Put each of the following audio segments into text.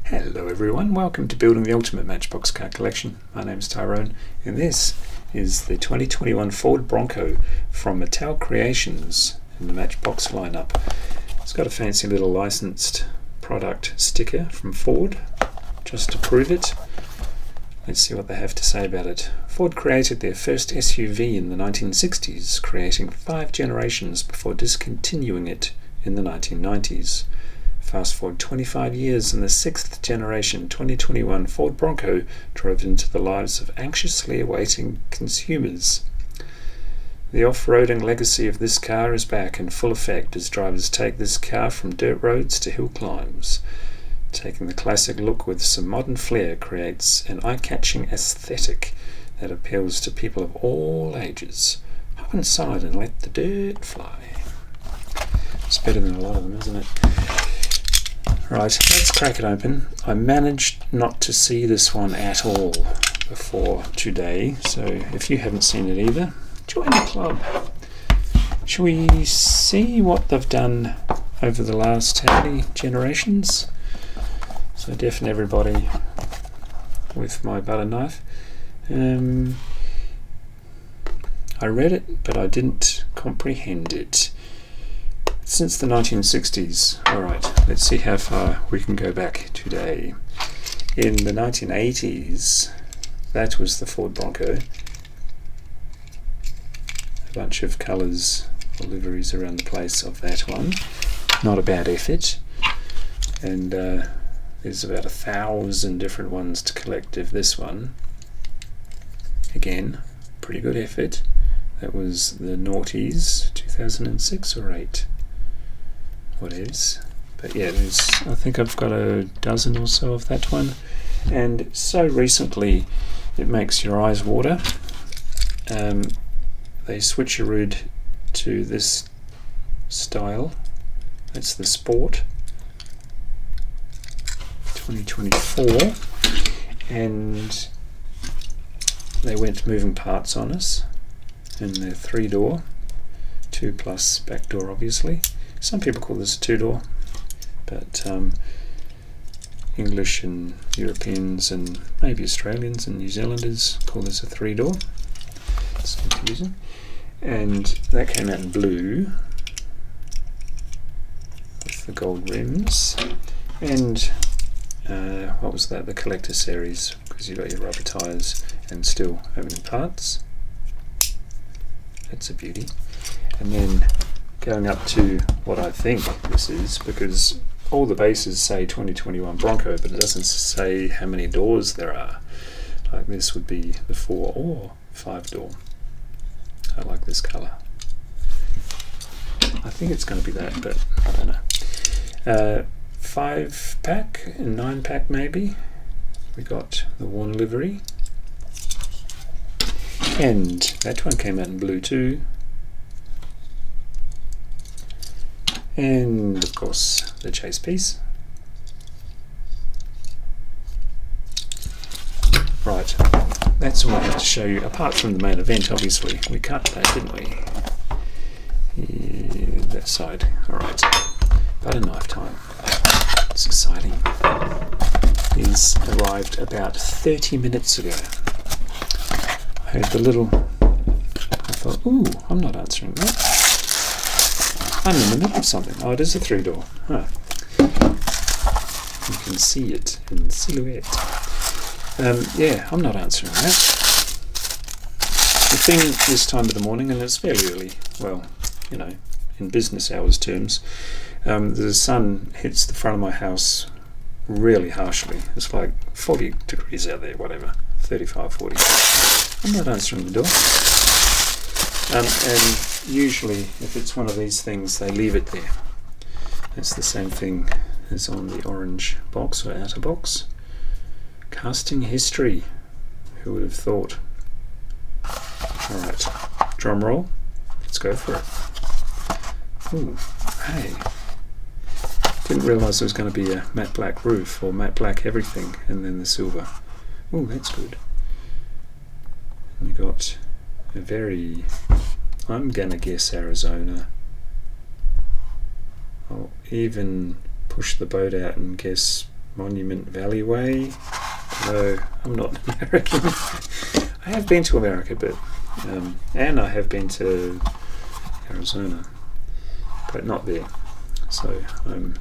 Hello everyone, welcome to Building the Ultimate Matchbox Car Collection. My name is Tyrone and this is the 2021 Ford Bronco from Mattel Creations in the Matchbox lineup. It's got a fancy little licensed product sticker from Ford just to prove it. Let's see what they have to say about it. Ford created their first SUV in the 1960s, creating 5 generations before discontinuing it in the 1990s. Fast forward 25 years and the 6th generation 2021 Ford Bronco drove into the lives of anxiously awaiting consumers. The off-roading legacy of this car is back in full effect as drivers take this car from dirt roads to hill climbs. Taking the classic look with some modern flair creates an eye-catching aesthetic that appeals to people of all ages. Hop inside and let the dirt fly. It's better than a lot of them, isn't it? Right, let's crack it open. I managed not to see this one at all before today, so if you haven't seen it either, join the club. Shall we see what they've done over the last how many generations? So deafen everybody with my butter knife. I read it, but I didn't comprehend it. Since the 1960s. Alright, let's see how far we can go back today. In the 1980s, that was the Ford Bronco. A bunch of colours or liveries around the place of that one. Not a bad effort. And there's about 1,000 different ones to collect of this one. Again, pretty good effort. That was the noughties, 2006 or 8. What is, but yeah, I think I've got a dozen or so of that one, and so recently it makes your eyes water. They switcherooed to this style. That's the Sport 2024, and they went moving parts on us, and they're 3-door, 2 plus back door obviously. Some people call this a 2-door, but English and Europeans and maybe Australians and New Zealanders call this a 3-door. It's confusing. And that came out in blue with the gold rims. And what was that? The collector series, because you've got your rubber tyres and still opening parts. That's a beauty. And then going up to what I think this is, because all the bases say 2021 Bronco, but it doesn't say how many doors there are. Like this would be the 4 or 5-door. I like this colour. I think it's going to be that, but I don't know. 5-pack and 9-pack maybe. We got the worn livery. And that one came out in blue too. And of course the chase piece. Right, that's all I have to show you, apart from the main event obviously. We cut that, didn't we? Yeah, that side. Alright, butter knife time. It's exciting. He's arrived about 30 minutes ago. I heard the little, I thought, ooh, I'm not answering that. I'm in the middle of something. Oh, it is a 3-door. Huh. You can see it in silhouette. Yeah, I'm not answering that. The thing this time of the morning, and it's fairly early, well, you know, in business hours terms, the sun hits the front of my house really harshly. It's like 40 degrees out there, whatever, 35, 40. I'm not answering the door. And usually if it's one of these things they leave it there. It's the same thing as on the orange box or outer box. Casting history. Who would have thought? Alright, drum roll. Let's go for it. Ooh, hey. Didn't realise there was going to be a matte black roof or matte black everything and then the silver. Ooh, that's good. And you got a very, I'm gonna guess Arizona. I'll even push the boat out and guess Monument Valley Way. No, I'm not American. I have been to America, but and I have been to Arizona, but not there. So I'm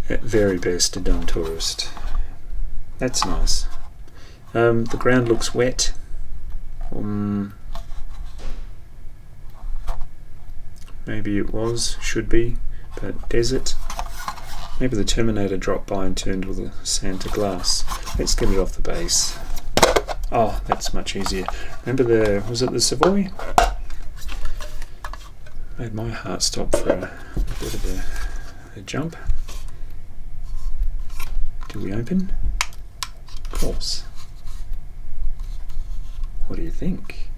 at very best a dumb tourist. That's nice. The ground looks wet. Maybe it was, should be, but desert. Maybe the Terminator dropped by and turned all the sand to glass. Let's get it off the base. Oh, that's much easier. Remember was it the Savoy? Made my heart stop for a bit of a jump. Do we open? Of course. What do you think?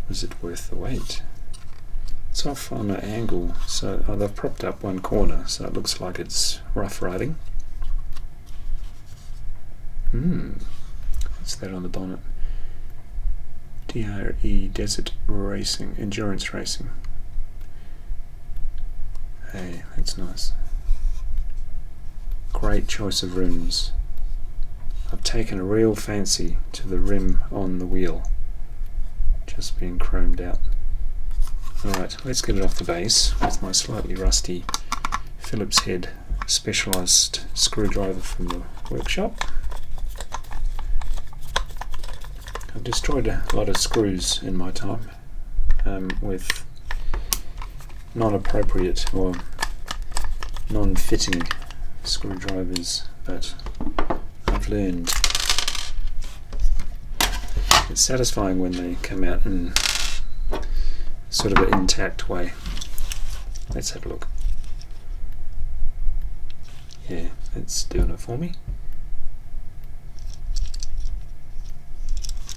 Was it worth the wait? It's off on an angle, so they've propped up one corner, so it looks like it's rough riding. What's that on the bonnet? DRE, Desert Racing, Endurance Racing. Hey, that's nice. Great choice of rims. I've taken a real fancy to the rim on the wheel, just being chromed out. Alright, let's get it off the base with my slightly rusty Phillips head specialised screwdriver from the workshop. I've destroyed a lot of screws in my time with non-appropriate or non-fitting screwdrivers, but I've learned. It's satisfying when they come out in sort of an intact way. Let's have a look. Yeah, it's doing it for me.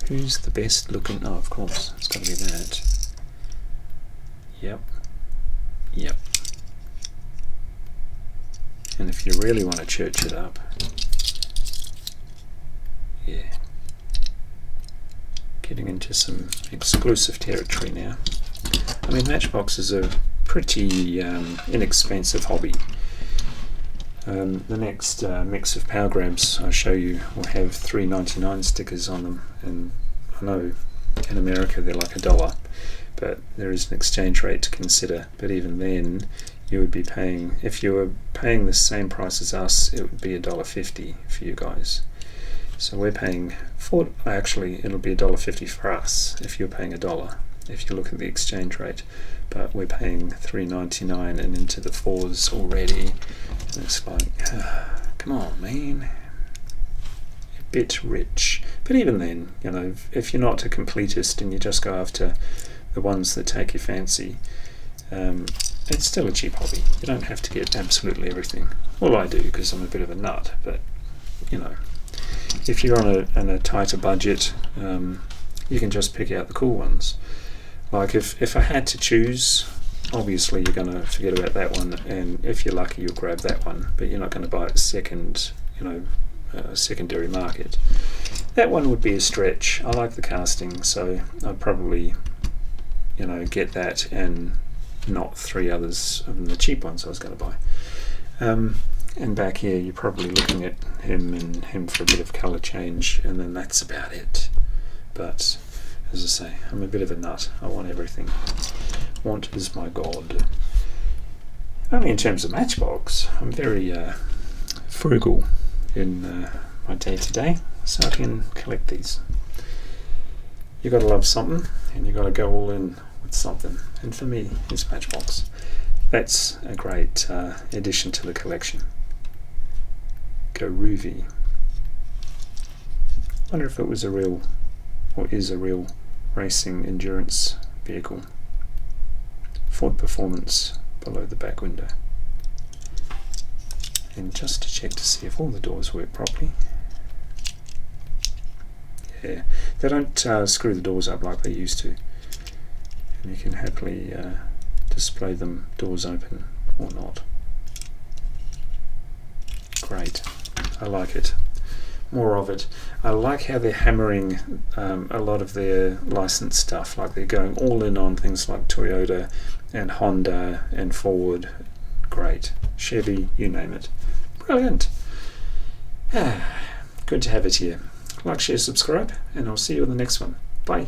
Who's the best looking? Oh, of course, it's got to be that. Yep. And if you really want to church it up, yeah. Getting into some exclusive territory now. I mean, Matchbox is a pretty inexpensive hobby. The next mix of power grabs I show you will have $3.99 stickers on them, and I know in America they're like $1, but there is an exchange rate to consider. But even then, you would be paying, if you were paying the same price as us, it would be $1.50 for you guys. So we're paying actually it'll be $1.50 for us if you're paying $1 if you look at the exchange rate, but we're paying $3.99 and into the fours already, and it's like, come on man, a bit rich. But even then, you know, if you're not a completist and you just go after the ones that take your fancy, it's still a cheap hobby. You don't have to get absolutely everything. Well, I do, because I'm a bit of a nut, but you know, if you're on a tighter budget, you can just pick out the cool ones. Like if I had to choose, obviously you're going to forget about that one, and if you're lucky you'll grab that one, but you're not going to buy it second, secondary market. That one would be a stretch. I like the casting, so I'd probably, get that and not three others of the cheap ones I was going to buy. And back here you're probably looking at him for a bit of colour change, and then that's about it. But as I say, I'm a bit of a nut. I want everything. Want is my god. Only in terms of Matchbox, I'm very frugal in my day-to-day, so I can collect these. You've got to love something, and you've got to go all in with something. And for me, it's Matchbox. That's a great addition to the collection. Go Ruby. Wonder if it was a real, or is a real, racing endurance vehicle. Ford Performance below the back window. And just to check to see if all the doors work properly. Yeah, they don't screw the doors up like they used to. And you can happily display them doors open or not. Great, I like it. More of it. I like how they're hammering a lot of their licensed stuff, like they're going all in on things like Toyota and Honda and Ford. Great. Chevy, you name it. Brilliant. Good to have it here. Like, share, subscribe, and I'll see you in the next one. Bye.